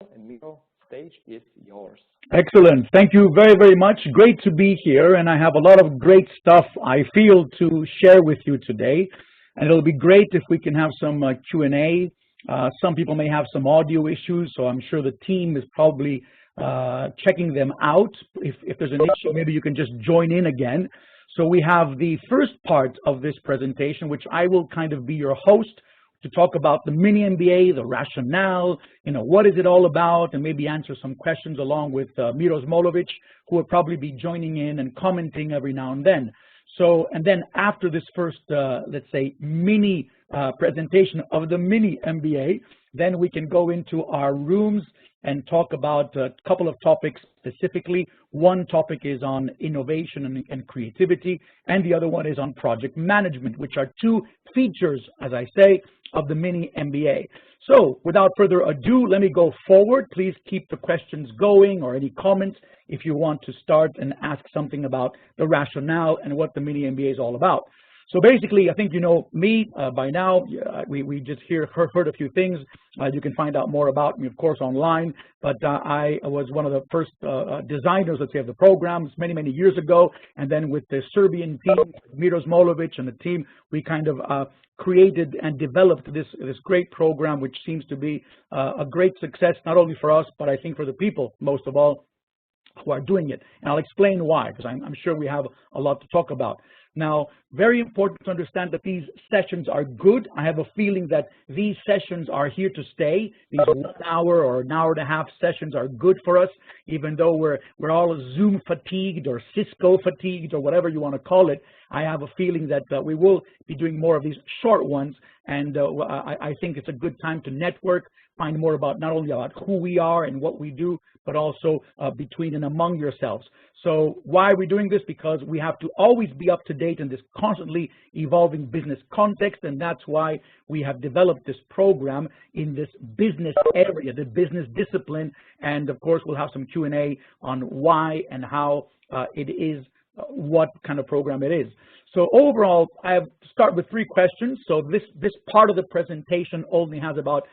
And Miro, stage is yours. Excellent. Thank you very, very much. Great to be here, and I have a lot of great stuff I feel to share with you today. And it'll be great if we can have some Q&A. Some people may have some audio issues, so I'm sure the team is probably checking them out. If there's an issue, maybe you can just join in again. So we have the first part of this presentation, which I will kind of be your host to talk about the mini MBA, the rationale, what is it all about, and maybe answer some questions along with Miro Zmolovic, who will probably be joining in and commenting every now and then. So, and then after this first, let's say, mini presentation of the mini MBA, then we can go into our rooms and talk about a couple of topics specifically. One topic is on innovation and creativity, and the other one is on project management, which are two features, as I say, of the mini MBA. So without further ado, let me go forward. Please keep the questions going or any comments if you want to start and ask something about the rationale and what the mini MBA is all about. So basically, I think you know me by now. We just heard a few things. You can find out more about me, of course, online. But I was one of the first designers, let's say, of the programs many years ago. And then with the Serbian team, Miro Zmolovic and the team, we kind of created and developed this great program, which seems to be a great success, not only for us, but I think for the people, most of all, who are doing it. And I'll explain why, because I'm sure we have a lot to talk about. Now, very important to understand that these sessions are good. I have a feeling that these sessions are here to stay. These 1 hour or an hour and a half sessions are good for us, even though we're all Zoom fatigued or Cisco fatigued or whatever you want to call it. I have a feeling that we will be doing more of these short ones, and I think it's a good time to network, find more about not only about who we are and what we do, but also between and among yourselves. So why are we doing this? Because we have to always be up to date in this constantly evolving business context, and that's why we have developed this program in this business area, the business discipline, and of course we'll have some Q&A on why and how it is, what kind of program it is. So overall, I start with 3 questions. So this part of the presentation only has about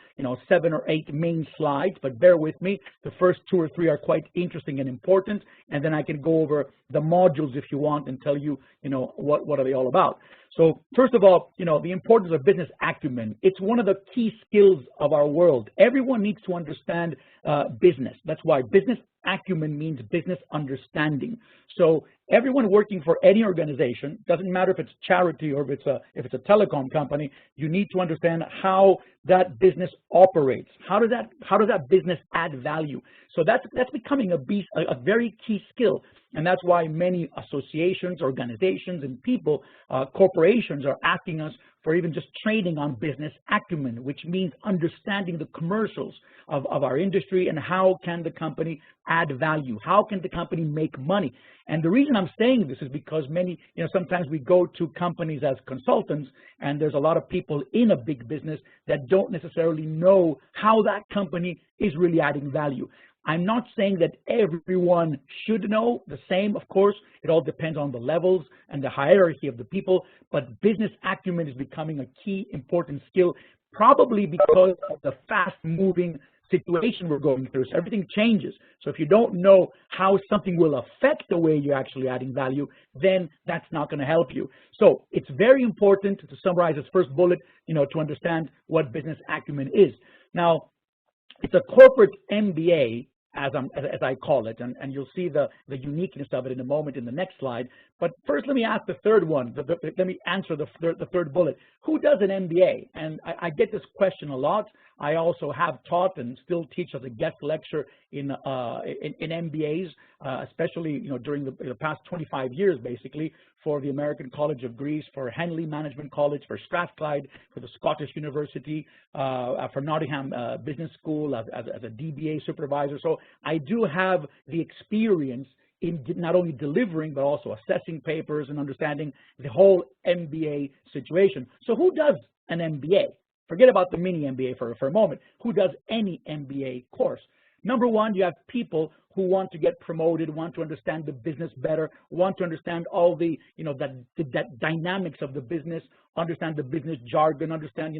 7 or 8 main slides, but bear with me. The first 2 or 3 are quite interesting and important, and then I can go over the modules if you want and tell you what are they all about. So first of all, the importance of business acumen. It's one of the key skills of our world. Everyone needs to understand business. That's why business acumen means business understanding. So everyone working for any organization, doesn't matter if it's charity or if it's a telecom company, you need to understand how that business operates. How does that business add value? So that's becoming a very key skill. And that's why many associations, organizations, and people, corporations are asking us for even just training on business acumen, which means understanding the commercials of our industry and how can the company add value? How can the company make money? And the reason I'm saying this is because sometimes we go to companies as consultants, and there's a lot of people in a big business that don't necessarily know how that company is really adding value. I'm not saying that everyone should know the same, of course. It all depends on the levels and the hierarchy of the people, but business acumen is becoming a key important skill, probably because of the fast-moving situation we're going through. So everything changes. So if you don't know how something will affect the way you're actually adding value, then that's not going to help you. So it's very important, to summarize this first bullet, to understand what business acumen is. Now, it's a corporate MBA, as I call it, and you'll see the uniqueness of it in a moment in the next slide. But first, let me ask the third one. Let me answer the third bullet. Who does an MBA? And I get this question a lot. I also have taught and still teach as a guest lecturer in MBAs, especially during the past 25 years, basically, for the American College of Greece, for Henley Management College, for Strathclyde, for the Scottish University, for Nottingham Business School as a DBA supervisor. So I do have the experience in not only delivering, but also assessing papers and understanding the whole MBA situation. So who does an MBA? Forget about the mini MBA for a moment. Who does any MBA course? Number one, you have people who want to get promoted, want to understand the business better, want to understand all the, that dynamics of the business, understand the business jargon, understand,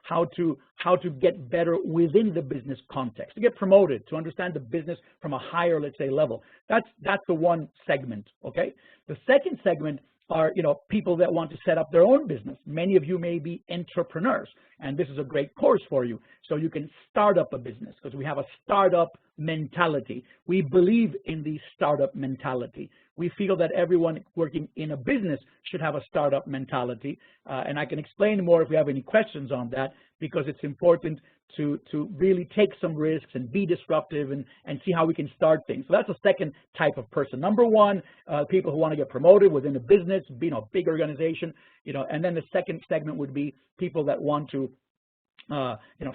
how to get better within the business context, to get promoted, to understand the business from a higher, let's say, level. That's the one segment, okay? The second segment are, people that want to set up their own business. Many of you may be entrepreneurs, and this is a great course for you. So you can start up a business because we have a startup mentality. We believe in the startup mentality. We feel that everyone working in a business should have a startup mentality, and I can explain more if we have any questions on that, because it's important to really take some risks and be disruptive and see how we can start things. So that's a second type of person. Number one, people who want to get promoted within a business, a big organization, and then the second segment would be people that want to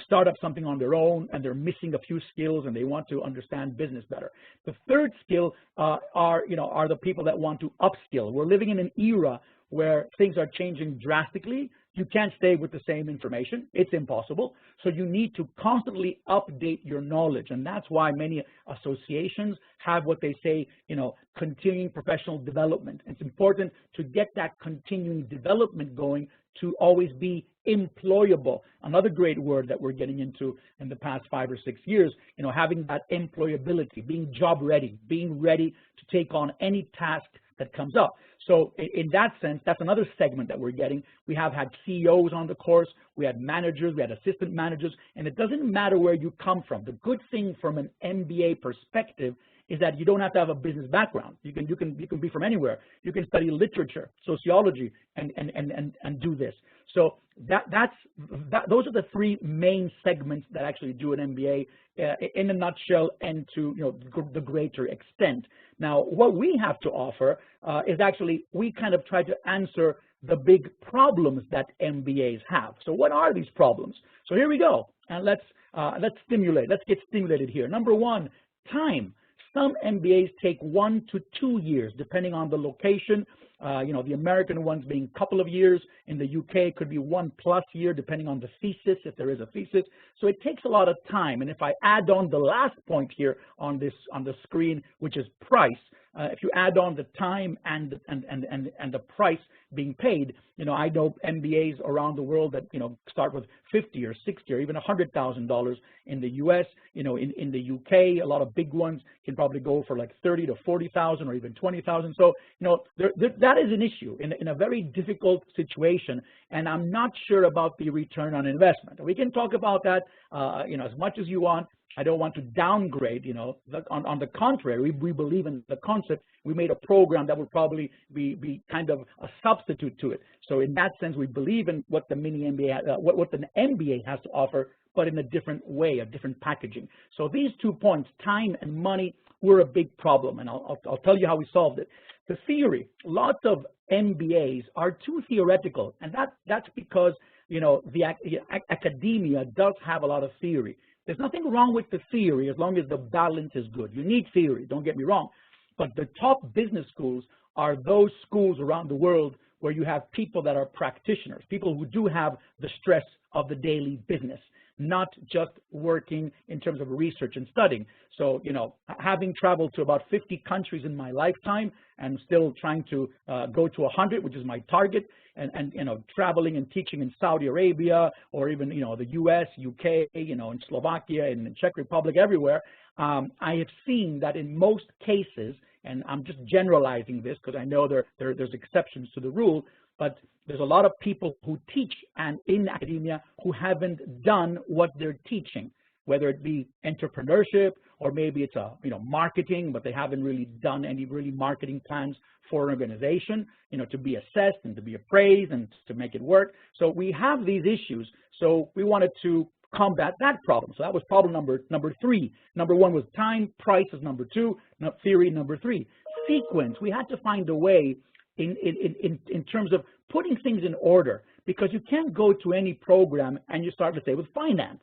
start up something on their own, and they're missing a few skills and they want to understand business better. The third skill are the people that want to upskill. We're living in an era where things are changing drastically. You can't stay with the same information. It's impossible. So you need to constantly update your knowledge. And that's why many associations have what they say, continuing professional development. It's important to get that continuing development going to always be employable. Another great word that we're getting into in the past 5 or 6 years, having that employability, being job ready, being ready to take on any task that comes up. So in that sense, that's another segment that we're getting. We have had CEOs on the course, we had managers, we had assistant managers, and it doesn't matter where you come from. The good thing from an MBA perspective is that you don't have to have a business background. You can be from anywhere. You can study literature, sociology, and do this. So those are the three main segments that actually do an MBA in a nutshell, and to the greater extent. Now, what we have to offer is actually, we kind of try to answer the big problems that MBAs have. So what are these problems? So here we go, and let's get stimulated here. Number one, time. Some MBAs take 1 to 2 years, depending on the location. The American ones being a couple of years. In the UK, it could be 1+ year, depending on the thesis, if there is a thesis. So it takes a lot of time. And if I add on the last point here on the screen, which is price, if you add on the time and the price being paid, I know MBAs around the world that start with $50,000 or $60,000 or even $100,000 in the US. In the UK, a lot of big ones can probably go for like $30,000 to $40,000 or even $20,000. So that is an issue in a very difficult situation, and I'm not sure about the return on investment. We can talk about that as much as you want. I don't want to downgrade, on the contrary, we believe in the concept. We made a program that would probably be kind of a substitute to it. So in that sense, we believe in what the mini MBA, what the MBA has to offer, but in a different way, a different packaging. So these 2 points, time and money, were a big problem, and I'll tell you how we solved it. The theory, lots of MBAs are too theoretical, and that's because, the academia does have a lot of theory. There's nothing wrong with the theory as long as the balance is good. You need theory, don't get me wrong. But the top business schools are those schools around the world where you have people that are practitioners, people who do have the stress of the daily business, not just working in terms of research and studying. So, having traveled to about 50 countries in my lifetime and still trying to go to 100, which is my target, and traveling and teaching in Saudi Arabia or even, the US, UK, in Slovakia and in Czech Republic, everywhere, I have seen that in most cases, and I'm just generalizing this because I know there's exceptions to the rule, but there's a lot of people who teach and in academia who haven't done what they're teaching, whether it be entrepreneurship or maybe it's marketing, but they haven't really done any really marketing plans for an organization, to be assessed and to be appraised and to make it work. So we have these issues. So we wanted to combat that problem. So that was problem number 3. Number 1 was time, price is number 2, theory number 3. Sequence, we had to find a way in terms of putting things in order, because you can't go to any program and you start to say with finance,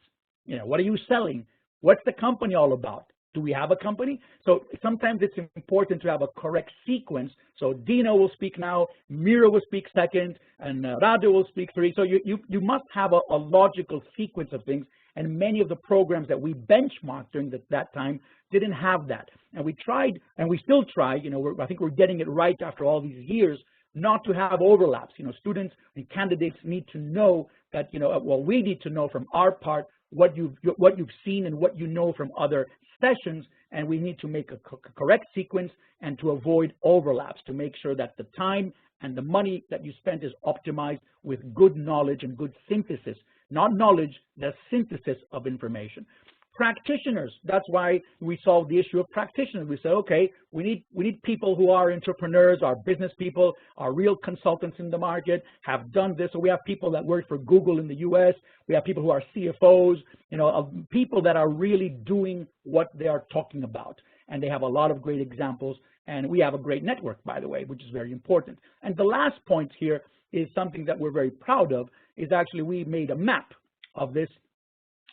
what are you selling? What's the company all about? Do we have a company? So sometimes it's important to have a correct sequence. So Dino will speak now, Mira will speak second, and Radu will speak 3. So you must have a logical sequence of things, and many of the programs that we benchmarked during that time didn't have that. And we tried, and we still try, I think we're getting it right after all these years, not to have overlaps. Students and candidates need to know that, well, we need to know from our part what you've seen and what you know from other sessions, and we need to make a correct sequence and to avoid overlaps, to make sure that the time and the money that you spent is optimized with good knowledge and good synthesis, not knowledge, the synthesis of information. Practitioners, that's why we solved the issue of practitioners. We said, okay, we need people who are entrepreneurs, are business people, are real consultants in the market, have done this. So we have people that work for Google in the US, we have people who are CFOs, of people that are really doing what they are talking about. And they have a lot of great examples, and we have a great network, by the way, which is very important. And the last point here is something that we're very proud of, is actually we made a map of this.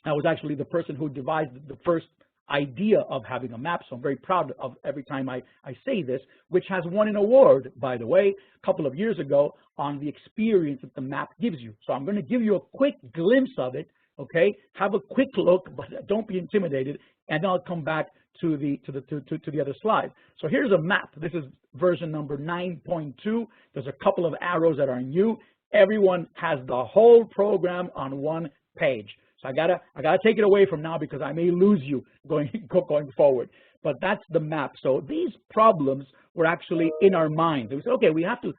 I was actually the person who devised the first idea of having a map, so I'm very proud of every time I say this, which has won an award, by the way, a couple of years ago on the experience that the map gives you. So I'm going to give you a quick glimpse of it, okay? Have a quick look, but don't be intimidated, and then I'll come back to the other slide. So here's a map. This is version number 9.2. There's a couple of arrows that are new. Everyone has the whole program on one page. So I gotta take it away from now because I may lose you going forward. But that's the map. So these problems were actually in our minds. We said, okay, we have to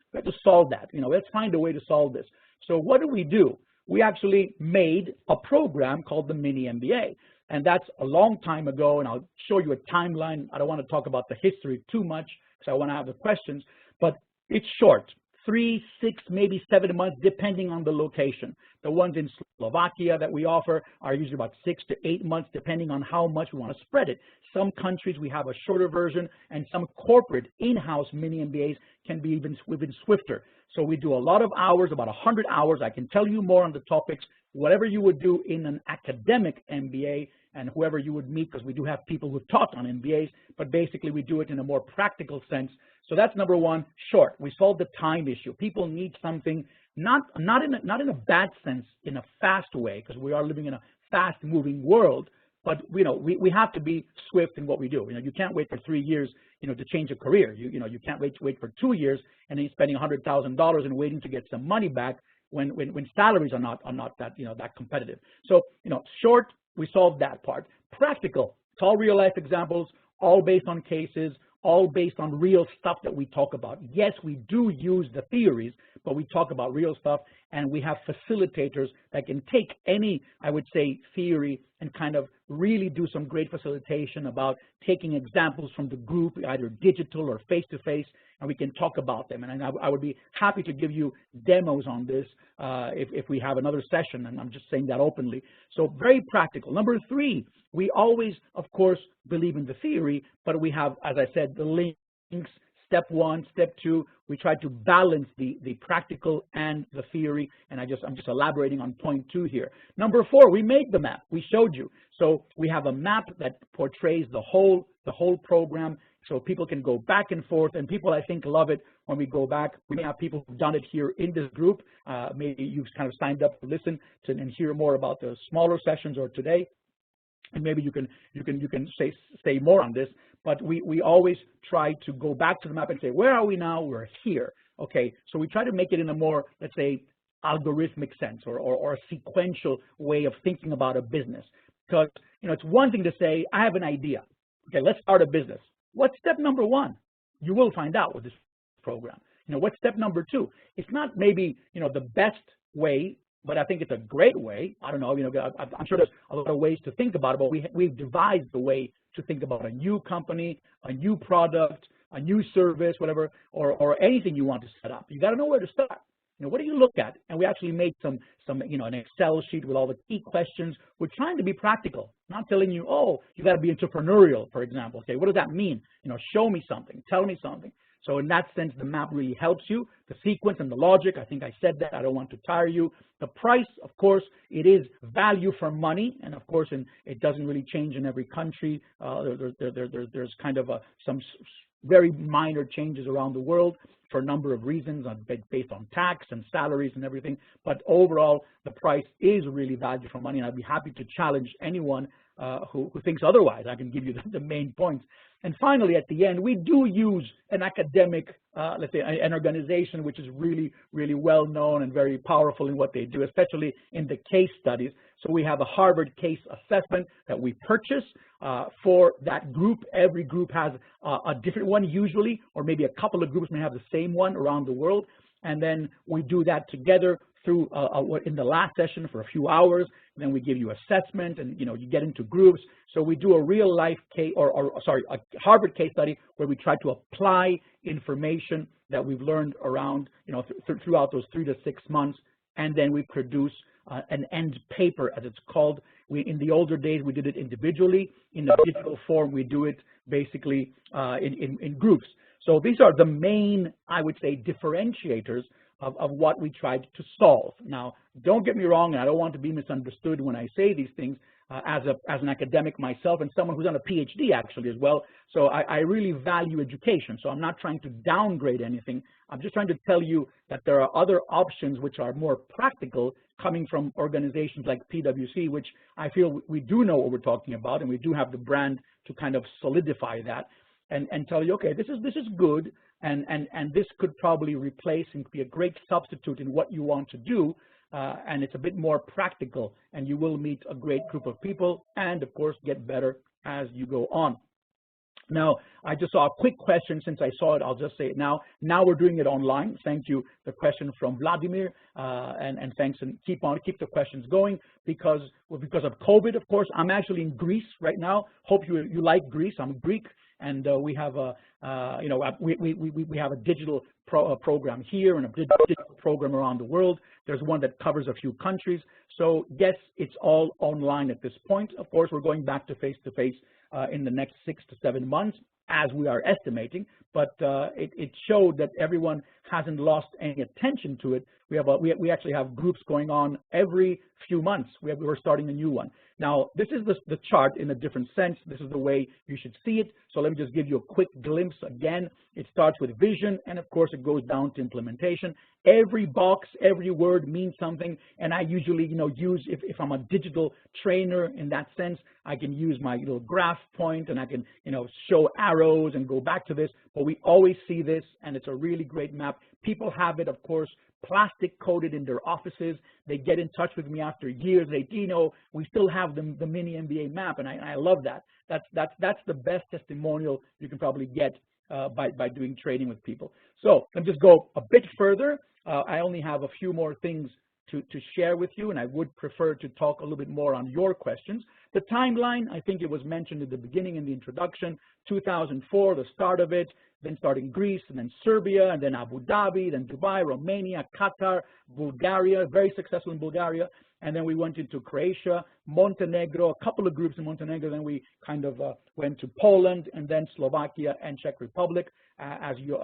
solve that. Let's find a way to solve this. So what do? We actually made a program called the Mini MBA. And that's a long time ago, and I'll show you a timeline. I don't want to talk about the history too much because I want to have the questions, but it's short. 3, 6, maybe 7 months, depending on the location. The ones in Slovakia that we offer are usually about 6 to 8 months, depending on how much we want to spread it. Some countries we have a shorter version, and some corporate in-house mini MBAs can be even swifter. So we do a lot of hours, about 100 hours. I can tell you more on the topics, whatever you would do in an academic MBA, and whoever you would meet, because we do have people who've taught on MBAs, but basically we do it in a more practical sense. So that's number one, short. We solved the time issue. People need something, not in a bad sense, in a fast way, because we are living in a fast-moving world, but we have to be swift in what we do. You can't wait for 3 years, to change a career. You can't wait for 2 years and then spending $100,000 and waiting to get some money back when salaries are not that that competitive. So short, we solved that part. Practical, it's all real life examples, all based on cases, all based on real stuff that we talk about. Yes, we do use the theories, but we talk about real stuff, and we have facilitators that can take any, I would say, theory and kind of really do some great facilitation about taking examples from the group, either digital or face-to-face, and we can talk about them. And I would be happy to give you demos on this if we have another session, and I'm just saying that openly. So very practical. Number 3, we always, of course, believe in the theory, but we have, as I said, the links, step 1, step 2. We try to balance the practical and the theory, and I'm just elaborating on point 2 here. Number 4, we made the map. We showed you. So we have a map that portrays the whole program, so people can go back and forth, and people, I think, love it when we go back. We may have people who've done it here in this group. Maybe you've kind of signed up to listen to and hear more about the smaller sessions or today. And maybe you can say more on this, but we always try to go back to the map and say, where are we now? We're here. Okay, so we try to make it in a more, let's say, algorithmic sense or a sequential way of thinking about a business. Because it's one thing to say, I have an idea. Okay, let's start a business. What's step number 1? You will find out with this program. What's step number 2? It's not maybe the best way, but I think it's a great way. I don't know, I'm sure there's a lot of ways to think about it, but we've devised the way to think about a new company, a new product, a new service, whatever, or anything you want to set up. You got to know where to start. What do you look at? And we actually made some an Excel sheet with all the key questions. We're trying to be practical, not telling you, oh, you got to be entrepreneurial, for example. Okay, what does that mean? Show me something, tell me something. So in that sense, the map really helps you. The sequence and the logic, I think I said that. I don't want to tire you. The price, of course, it is value for money, and of course, it doesn't really change in every country. There's kind of some very minor changes around the world for a number of reasons based on tax and salaries and everything. But overall, the price is really value for money, and I'd be happy to challenge anyone who thinks otherwise. I can give you the main points. And finally, at the end, we do use an academic, let's say, an organization which is really, really well known and very powerful in what they do, especially in the case studies. So we have a Harvard case assessment that we purchase for that group. Every group has a different one usually, or maybe a couple of groups may have the same one around the world. And then we do that together through in the last session for a few hours. And then we give you assessment, and you get into groups. So we do a real life case, a Harvard case study where we try to apply information that we've learned around, throughout those 3 to 6 months, and then we produce an end paper, as it's called. In the older days, we did it individually. In the digital form, we do it basically in groups. So these are the main, I would say, differentiators of what we tried to solve. Now, don't get me wrong, and I don't want to be misunderstood when I say these things. As an academic myself, and someone who's done a PhD actually as well, so I really value education. So I'm not trying to downgrade anything. I'm just trying to tell you that there are other options which are more practical coming from organizations like PwC, which I feel we do know what we're talking about, and we do have the brand to kind of solidify that and tell you, okay, this is good, and this could probably replace and be a great substitute in what you want to do. And it's a bit more practical, and you will meet a great group of people and, of course, get better as you go on. Now, I just saw a quick question. Since I saw it, I'll just say it now. Now we're doing it online. Thank you. The question from Vladimir, and thanks, and keep the questions going because of COVID, of course. I'm actually in Greece right now. Hope you like Greece. I'm Greek. And we have a, we have a digital program here and a digital program around the world. There's one that covers a few countries. So yes, it's all online at this point. Of course, we're going back to face-to-face in the next 6 to 7 months, as we are estimating. But it showed that everyone hasn't lost any attention to it. We actually have groups going on every few months. We're starting a new one. Now, this is the chart in a different sense. This is the way you should see it. So let me just give you a quick glimpse again. It starts with vision, and of course, it goes down to implementation. Every box, every word means something, and I usually, use, if I'm a digital trainer in that sense, I can use my little graph point, and I can, show arrows and go back to this, but we always see this, and it's a really great map. People have it, of course, plastic coated in their offices. They get in touch with me after years. They, we still have the mini MBA map, and I love that. That's the best testimonial you can probably get by doing training with people. So let me just go a bit further. I only have a few more things to share with you, and I would prefer to talk a little bit more on your questions. The timeline, I think it was mentioned at the beginning in the introduction, 2004, the start of it, then starting Greece, and then Serbia, and then Abu Dhabi, then Dubai, Romania, Qatar, Bulgaria, very successful in Bulgaria, and then we went into Croatia, Montenegro, a couple of groups in Montenegro, then we kind of went to Poland, and then Slovakia and Czech Republic. As you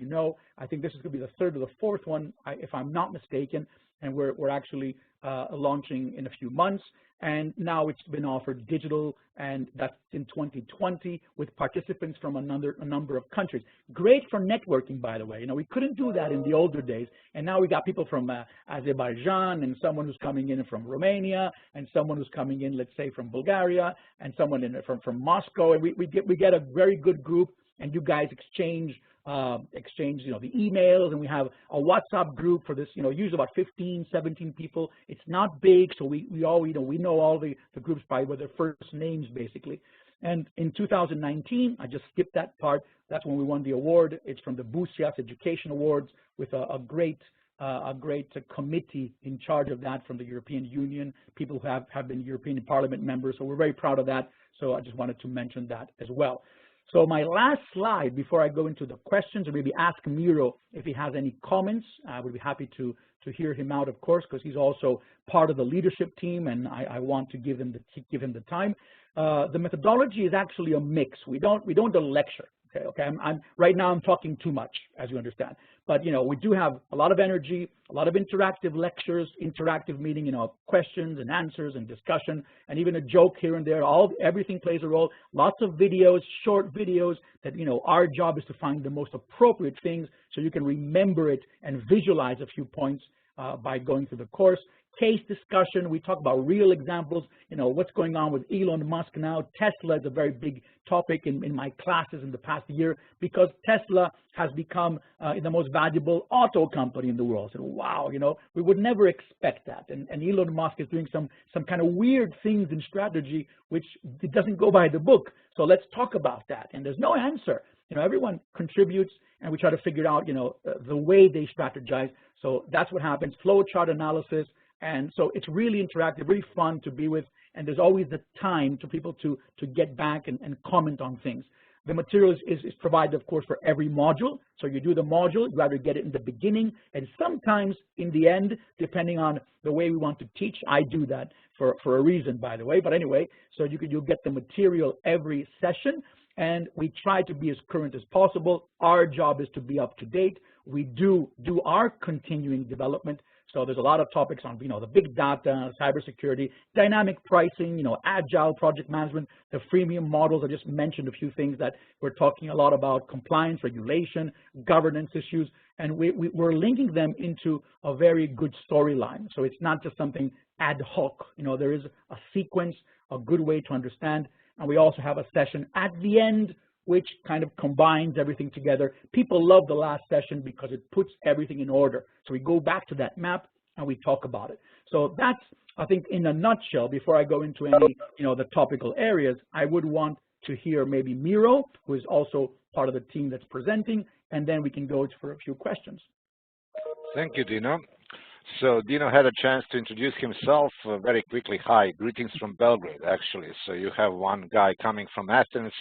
know, I think this is going to be the third or the fourth one, if I'm not mistaken, and we're actually launching in a few months. And now it's been offered digital, and that's in 2020 with participants from a number of countries. Great for networking, by the way. We couldn't do that in the older days, and now we got people from Azerbaijan, and someone who's coming in from Romania, and someone who's coming in, let's say, from Bulgaria, and someone from Moscow, and we get a very good group, and you guys exchange the emails, and we have a WhatsApp group for this, usually about 15, 17 people. It's not big, so we all, we know all the groups by their first names, basically. And in 2019, I just skipped that part. That's when we won the award. It's from the PwC's Education Awards with a great committee in charge of that from the European Union, people who have been European Parliament members. So we're very proud of that. So I just wanted to mention that as well. So my last slide before I go into the questions, or maybe ask Miro if he has any comments. I would be happy to hear him out, of course, because he's also part of the leadership team, and I want to give him the time. The methodology is actually a mix. We don't do a lecture. Okay. Right now I'm talking too much, as you understand. But we do have a lot of energy, a lot of interactive lectures, interactive meeting, questions and answers and discussion, and even a joke here and there. Everything plays a role. Lots of videos, short videos that our job is to find the most appropriate things so you can remember it and visualize a few points by going through the course. Case discussion, we talk about real examples, what's going on with Elon Musk now. Tesla is a very big topic in my classes in the past year because Tesla has become the most valuable auto company in the world. So wow, we would never expect that. And Elon Musk is doing some kind of weird things in strategy, which it doesn't go by the book. So let's talk about that. And there's no answer. Everyone contributes and we try to figure out, the way they strategize. So that's what happens, flow chart analysis. And so it's really interactive, really fun to be with, and there's always the time to people to get back and comment on things. The material is provided, of course, for every module. So you do the module, you either get it in the beginning and sometimes in the end, depending on the way we want to teach. I do that for a reason, by the way. But anyway, so you'll get the material every session, and we try to be as current as possible. Our job is to be up to date. We do our continuing development. So there's a lot of topics on, the big data, cybersecurity, dynamic pricing, agile project management, the freemium models. I just mentioned a few things that we're talking a lot about: compliance, regulation, governance issues, and we're linking them into a very good storyline. So it's not just something ad hoc. There is a sequence, a good way to understand, and we also have a session at the end which kind of combines everything together. People love the last session because it puts everything in order. So we go back to that map and we talk about it. So that's, I think, in a nutshell. Before I go into any, the topical areas, I would want to hear maybe Miro, who is also part of the team that's presenting, and then we can go for a few questions. Thank you, Dino. So Dino had a chance to introduce himself very quickly. Hi, greetings from Belgrade, actually. So you have one guy coming from Athens,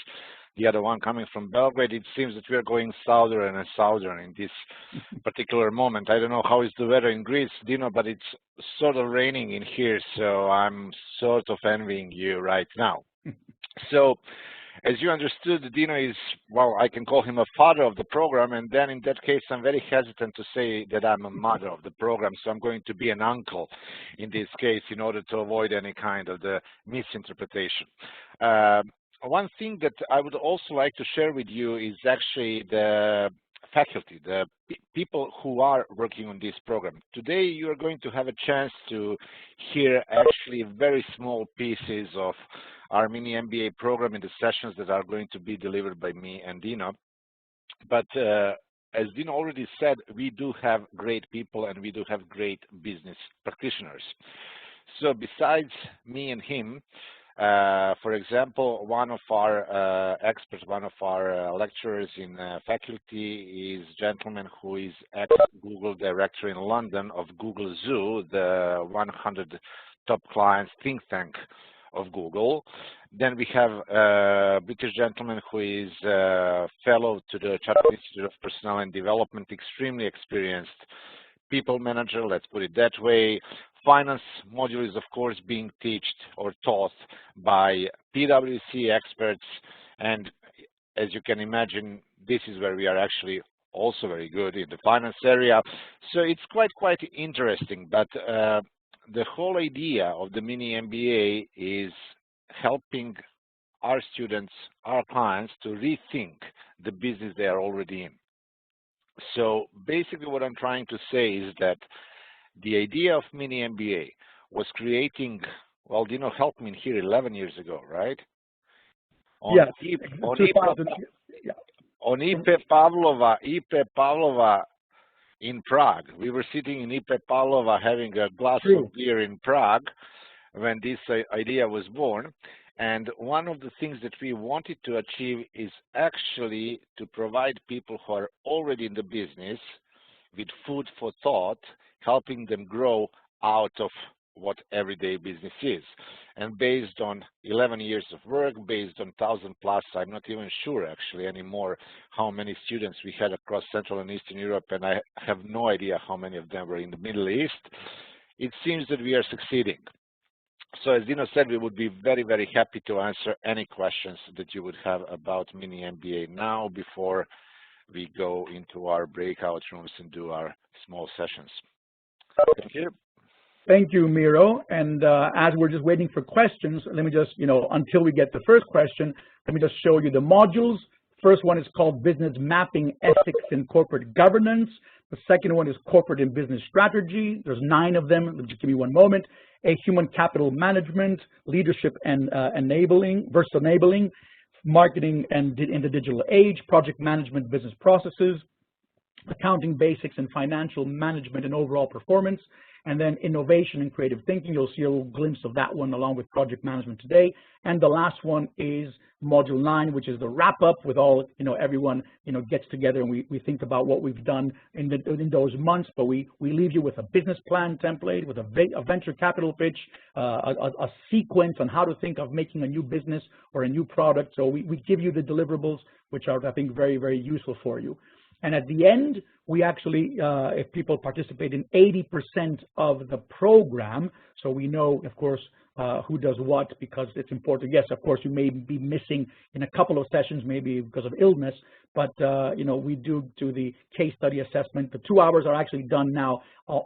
the other one coming from Belgrade. It seems that we are going southern and southern in this particular moment. I don't know how is the weather in Greece, Dino, but it's sort of raining in here, so I'm sort of envying you right now. So, as you understood, Dino is, well, I can call him a father of the program, and then in that case, I'm very hesitant to say that I'm a mother of the program, so I'm going to be an uncle in this case in order to avoid any kind of the misinterpretation. One thing that I would also like to share with you is actually the faculty, the people who are working on this program. Today, you are going to have a chance to hear actually very small pieces of our mini MBA program in the sessions that are going to be delivered by me and Dino. But as Dino already said, we do have great people and we do have great business practitioners. So besides me and him, for example, one of our experts, one of our lecturers in faculty is a gentleman who is ex-Google director in London of Google Zoo, the 100 top clients think tank of Google. Then we have a British gentleman who is a fellow to the Chartered Institute of Personnel and Development, extremely experienced people manager, let's put it that way. Finance module is, of course, being taught by PwC experts, and as you can imagine, this is where we are actually also very good in the finance area. So it's quite interesting, but the whole idea of the mini MBA is helping our students, our clients, to rethink the business they are already in. So basically what I'm trying to say is that the idea of mini MBA was creating, well, Dino helped me here 11 years ago, right? Yes. On Ipe Pavlova in Prague. We were sitting in Ipe Pavlova having a glass of beer in Prague when this idea was born. And one of the things that we wanted to achieve is actually to provide people who are already in the business with food for thought, helping them grow out of what everyday business is. And based on 11 years of work, based on 1,000 plus, I'm not even sure actually anymore how many students we had across Central and Eastern Europe, and I have no idea how many of them were in the Middle East. It seems that we are succeeding. So as Dino said, we would be very, very happy to answer any questions that you would have about Mini MBA now before we go into our breakout rooms and do our small sessions. Thank you. Thank you, Miro. And as we're just waiting for questions, let me just, until we get the first question, let me just show you the modules. First one is called Business Mapping, Ethics, and Corporate Governance. The second one is Corporate and Business Strategy. There's 9 of them. Just give me one moment. A Human Capital Management, Leadership and Enabling, versus Enabling, Marketing and in the Digital Age, Project Management, Business Processes, Accounting Basics and Financial Management and Overall Performance, and then Innovation and Creative Thinking. You'll see a little glimpse of that one along with Project Management today. And the last one is Module 9, which is the wrap-up with all, everyone, gets together and we think about what we've done in those months, but we leave you with a business plan template, with a venture capital pitch, a sequence on how to think of making a new business or a new product. So we give you the deliverables, which are, I think, very, very useful for you. And at the end, we actually, if people participate in 80% of the program, so we know, of course, who does what, because it's important. Yes, of course, you may be missing in a couple of sessions, maybe because of illness, but, we do the case study assessment. The 2 hours are actually done now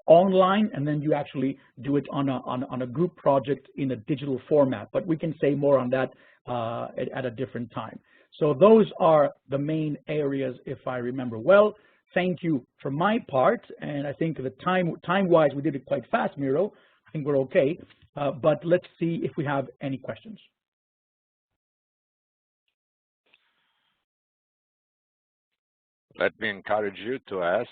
online, and then you actually do it on a group project in a digital format. But we can say more on that at a different time. So those are the main areas, if I remember well. Thank you for my part, and I think the time-wise, we did it quite fast, Miro. I think we're okay, but let's see if we have any questions. Let me encourage you to ask,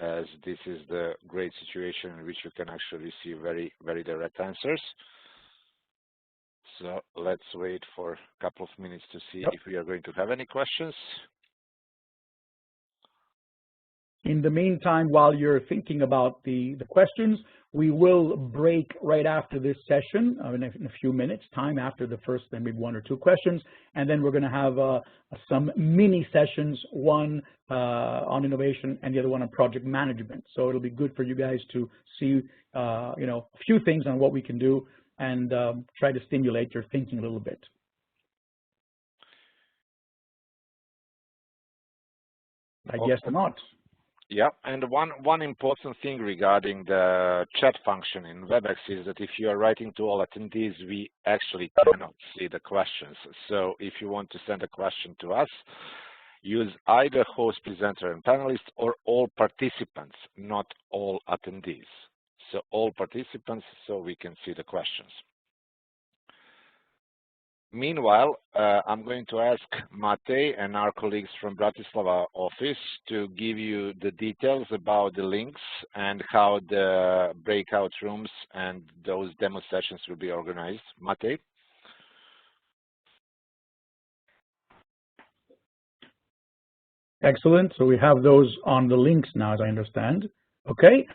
as this is the great situation in which you can actually receive very, very direct answers. So let's wait for a couple of minutes to see if we are going to have any questions. In the meantime, while you're thinking about the questions, we will break right after this session, in a few minutes, time after the first, then maybe 1 or 2 questions, and then we're going to have some mini sessions, one on innovation and the other one on project management. So it'll be good for you guys to see, a few things on what we can do and try to stimulate your thinking a little bit. I guess not. Yeah, and one important thing regarding the chat function in WebEx is that if you are writing to all attendees, we actually cannot see the questions. So if you want to send a question to us, use either host, presenter, and panelist, or all participants, not all attendees. So all participants, so we can see the questions. Meanwhile, I'm going to ask Matej and our colleagues from Bratislava office to give you the details about the links and how the breakout rooms and those demo sessions will be organized. Matej? Excellent. So we have those on the links now, as I understand. Okay.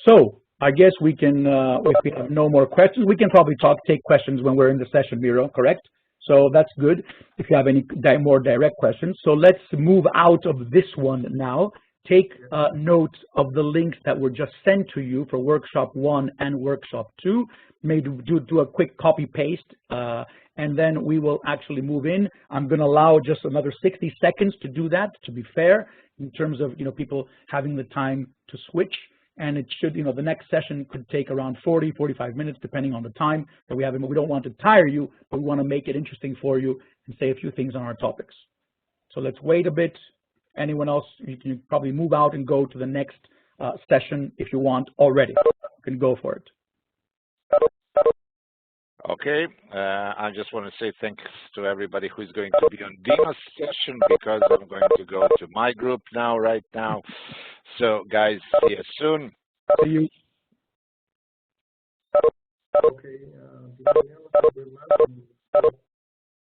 So I guess we can, if we have no more questions, we can probably take questions when we're in the session, Miro, correct? So that's good if you have any more direct questions. So let's move out of this one now. Take note of the links that were just sent to you for Workshop 1 and Workshop 2. Maybe do a quick copy paste, and then we will actually move in. I'm going to allow just another 60 seconds to do that, to be fair, in terms of people having the time to switch. And it should, the next session could take around 40, 45 minutes, depending on the time that we have. We don't want to tire you, but we want to make it interesting for you and say a few things on our topics. So let's wait a bit. Anyone else, you can probably move out and go to the next session if you want already. You can go for it. Okay, I just want to say thanks to everybody who's going to be on Dino's session, because I'm going to go to my group now, right now. So guys, see you soon. See you. Okay,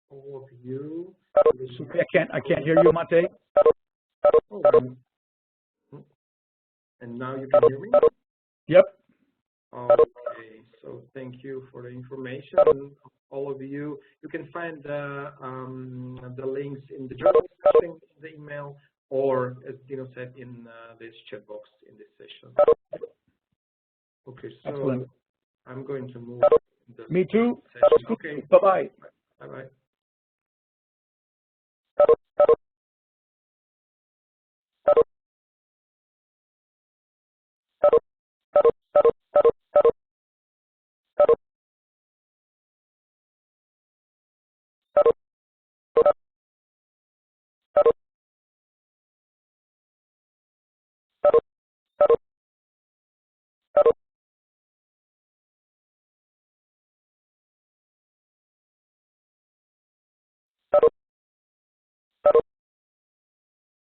all of you. I can't hear you, Matej. Oh, and now you can hear me? Yep. Okay, so thank you for the information. All of you, you can find the links in the job description, in the email, or as Dino said, in this chat box in this session. Okay, so excellent. I'm going to move Me too. session. Okay. Bye-bye. Bye-bye.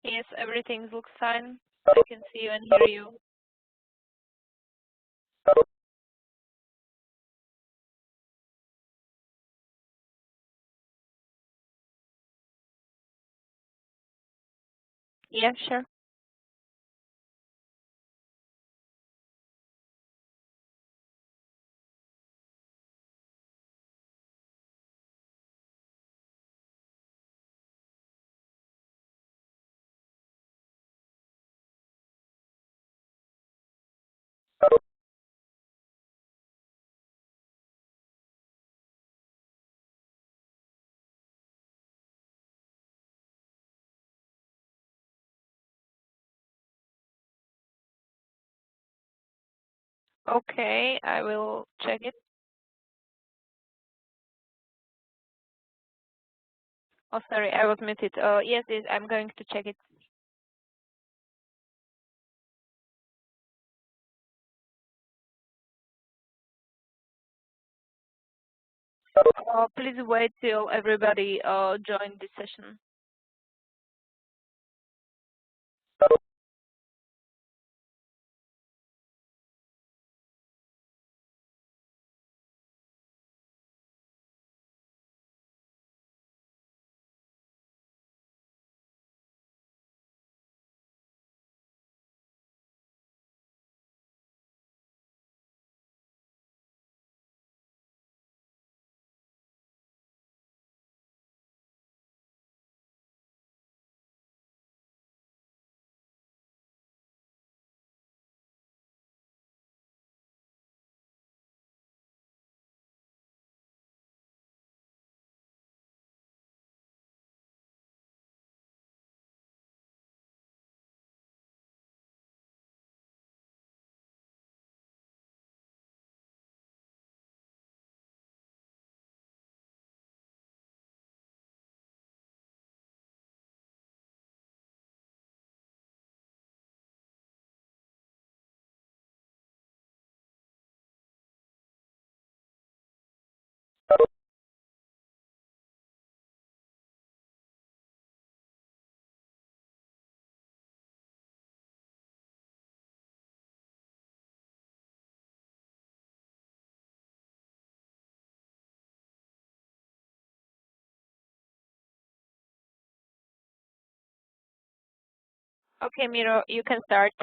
Yes, everything looks fine. I can see you and hear you. Yeah, sure. Okay, I will check it. Oh, sorry, I was muted. Yes, yes, I'm going to check it. Please wait till everybody join this session. Okay, Miro, you can start.